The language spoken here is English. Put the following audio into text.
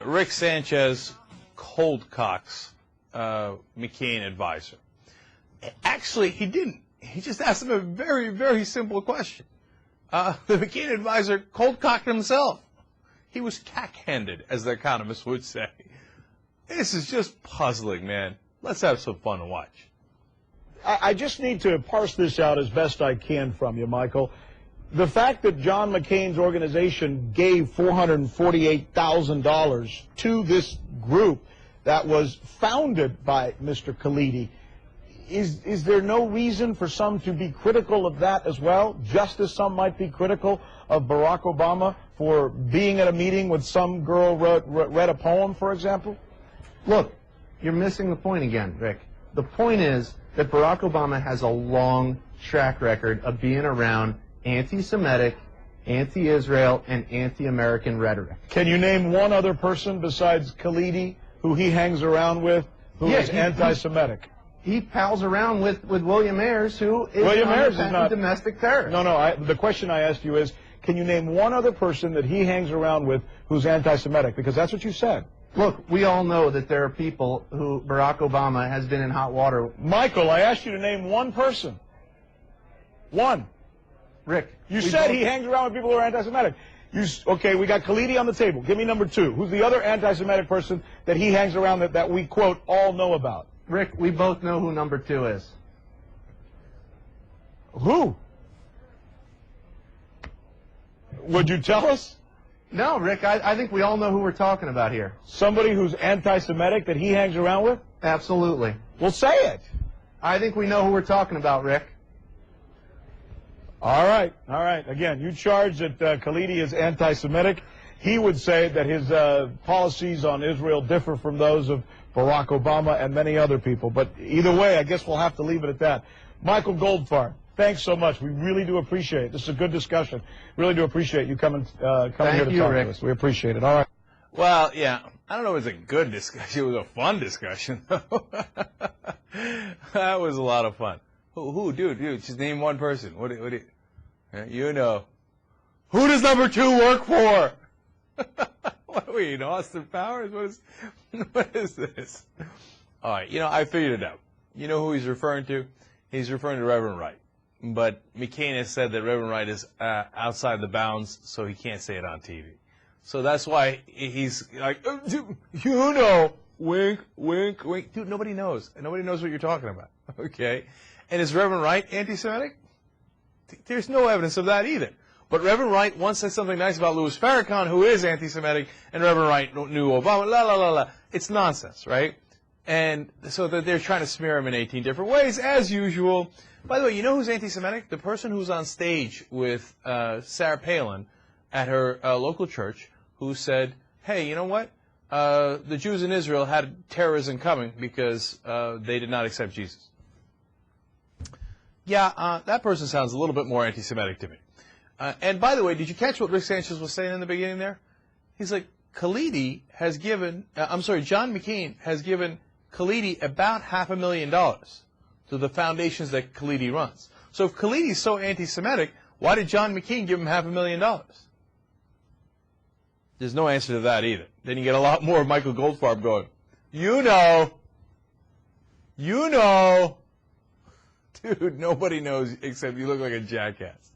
Rick Sanchez cold cocks McCain advisor. Actually, he didn't. He just asked him a very, very simple question. The McCain advisor cold cocked himself. He was cack-handed, as the economists would say. This is just puzzling, man. Let's have some fun and watch. I just need to parse this out as best I can from you, Michael. The fact that John McCain's organization gave $448,000 to this group that was founded by Mr. Khalidi, is there no reason for some to be critical of that as well, just as some might be critical of Barack Obama for being at a meeting with some girl read a poem, for example? Look, you're missing the point again, Rick. The point is that Barack Obama has a long track record of being around anti-Semitic, anti-Israel, and anti-American rhetoric. Can you name one other person besides Khalidi who he hangs around with who is anti-Semitic? He pals around with William Ayers, who is not domestic terrorist. No, the question I asked you is, can you name one other person that he hangs around with who's anti-Semitic? Because that's what you said. Look, we all know that there are people who Barack Obama has been in hot water with. Michael, I asked you to name one person. One. Rick. You said he hangs around with people who are anti-Semitic. Okay, we got Khalidi on the table. Give me number two. Who's the other anti-Semitic person that he hangs around that we, quote, all know about? Rick, we both know who number two is. Who? Would you tell us? No, Rick, I think we all know who we're talking about here. Somebody who's anti-Semitic that he hangs around with? Absolutely. Well, say it. I think we know who we're talking about, Rick. All right. Again, you charge that Khalidi is anti-Semitic. He would say that his policies on Israel differ from those of Barack Obama and many other people. But either way, I guess we'll have to leave it at that. Michael Goldfarb, thanks so much. We really do appreciate it. This is a good discussion. Really do appreciate you coming here to talk to us. We appreciate it. All right. Well, yeah, I don't know if it was a good discussion. It was a fun discussion, though. That was a lot of fun. Who, dude, just name one person. What do you know? Who does number two work for? What are we, Austin Powers? What is this? All right, I figured it out. You know who he's referring to? He's referring to Reverend Wright. But McCain has said that Reverend Wright is outside the bounds, so he can't say it on TV. So that's why he's like, wink, wink, wink. Dude, nobody knows. Nobody knows what you're talking about, okay? And is Reverend Wright anti-Semitic? There's no evidence of that either. But Reverend Wright once said something nice about Louis Farrakhan, who is anti-Semitic, and Reverend Wright knew Obama. La, la, la, la. It's nonsense, right? And so that they're trying to smear him in 18 different ways, as usual. By the way, you know who's anti-Semitic? The person who's on stage with Sarah Palin at her local church, who said, hey, you know what? The Jews in Israel had terrorism coming because they did not accept Jesus. Yeah, that person sounds a little bit more anti-Semitic to me. And by the way, did you catch what Rick Sanchez was saying in the beginning there? He's like, John McCain has given Khalidi about $500,000 to the foundations that Khalidi runs. So if Khalidi's so anti-Semitic, why did John McCain give him $500,000? There's no answer to that either. Then you get a lot more of Michael Goldfarb going, you know. Dude, nobody knows except you look like a jackass.